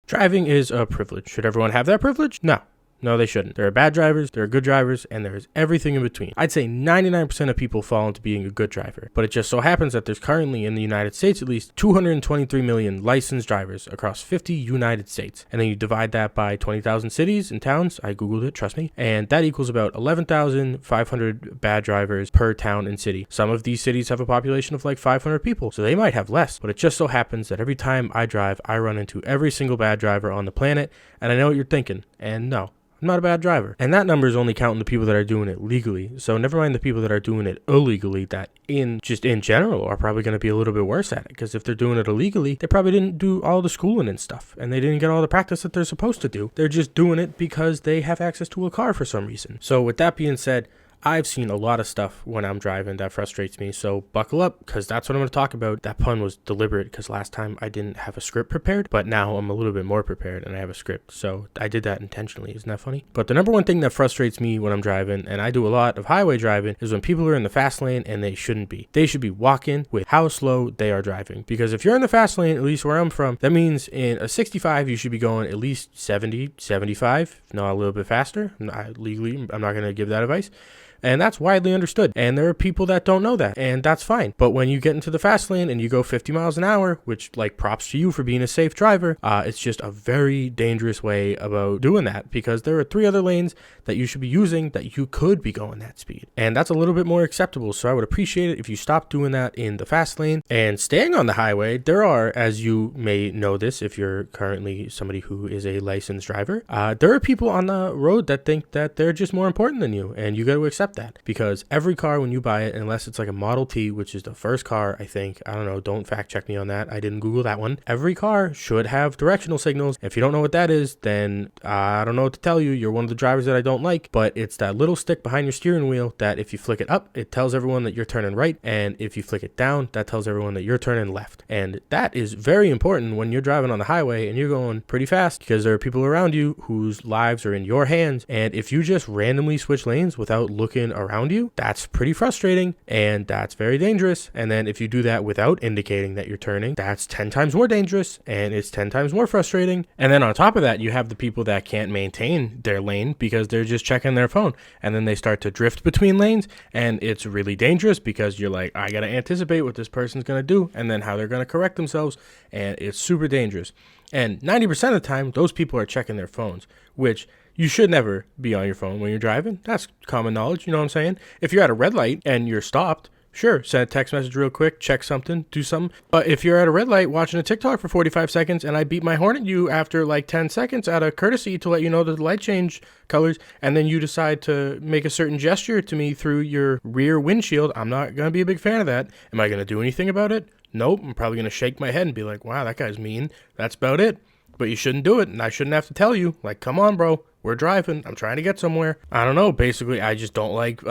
Driving is a privilege. Should everyone have that privilege? No. No, they shouldn't. There are bad drivers, there are good drivers, and there is everything in between. I'd say 99% of people fall into being a good driver, but it just so happens that there's currently, in the United States at least, 223 million licensed drivers across 50 United States. And then you divide that by 20,000 cities and towns, I googled it, trust me, and that equals about 11,500 bad drivers per town and city. Some of these cities have a population of like 500 people, so they might have less, but it just so happens that every time I drive, I run into every single bad driver on the planet, and I know what you're thinking, and no. I'm not a bad driver. And that number is only counting the people that are doing it legally. So never mind the people that are doing it illegally that in general are probably going to be a little bit worse at it. Because if they're doing it illegally, they probably didn't do all the schooling and stuff. And they didn't get all the practice that they're supposed to do. They're just doing it because they have access to a car for some reason. So with that being said, I've seen a lot of stuff when I'm driving that frustrates me, so buckle up, because that's what I'm going to talk about. That pun was deliberate, because last time I didn't have a script prepared, but now I'm a little bit more prepared, and I have a script, so I did that intentionally. Isn't that funny? But the number one thing that frustrates me when I'm driving, and I do a lot of highway driving, is when people are in the fast lane, and they shouldn't be. They should be walking with how slow they are driving, because if you're in the fast lane, at least where I'm from, that means in a 65, you should be going at least 70, 75, if not a little bit faster. I'm not going to give that advice. And that's widely understood. And there are people that don't know that. And that's fine. But when you get into the fast lane and you go 50 miles an hour, which like props to you for being a safe driver, it's just a very dangerous way about doing that, because there are 3 other lanes that you should be using that you could be going that speed. And that's a little bit more acceptable. So I would appreciate it if you stopped doing that in the fast lane. And staying on the highway, there are, as you may know this, if you're currently somebody who is a licensed driver, there are people on the road that think that they're just more important than you. And you got to accept that, because every car, when you buy it, unless it's like a Model T, which is the first car, I think, I don't know, don't fact check me on that, I didn't Google that one, every car should have directional signals. If you don't know what that is, then I don't know what to tell you. You're one of the drivers that I don't like. But it's that little stick behind your steering wheel that if you flick it up, it tells everyone that you're turning right, and if you flick it down, that tells everyone that you're turning left. And that is very important when you're driving on the highway and you're going pretty fast, because there are people around you whose lives are in your hands. And if you just randomly switch lanes without looking around you, that's pretty frustrating, and that's very dangerous. And then if you do that without indicating that you're turning, that's 10 times more dangerous, and it's 10 times more frustrating. And then on top of that, you have the people that can't maintain their lane because they're just checking their phone, and then they start to drift between lanes, and it's really dangerous, because you're like, I gotta anticipate what this person's gonna do and then how they're gonna correct themselves, and it's super dangerous. And 90% of the time, those people are checking their phones, which you should never be on your phone when you're driving. That's common knowledge, you know what I'm saying? If you're at a red light and you're stopped, sure, send a text message real quick, check something, do something. But if you're at a red light watching a TikTok for 45 seconds and I beat my horn at you after like 10 seconds out of courtesy to let you know that the light changed colors, and then you decide to make a certain gesture to me through your rear windshield, I'm not going to be a big fan of that. Am I going to do anything about it? Nope. I'm probably going to shake my head and be like, wow, that guy's mean. That's about it. But you shouldn't do it, and I shouldn't have to tell you. Like, come on, bro. We're driving. I'm trying to get somewhere. I don't know. Basically, I just don't like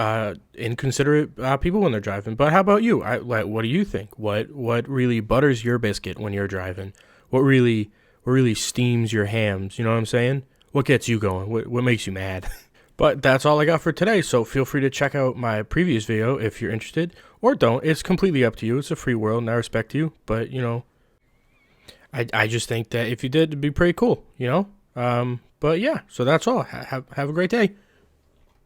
inconsiderate people when they're driving. But how about you? What do you think? What really butters your biscuit when you're driving? What really steams your hams? You know what I'm saying? What gets you going? What makes you mad? But that's all I got for today, so feel free to check out my previous video if you're interested, or don't. It's completely up to you. It's a free world, and I respect you. But, you know, I just think that if you did, it'd be pretty cool, you know? But yeah, so that's all. Have a great day.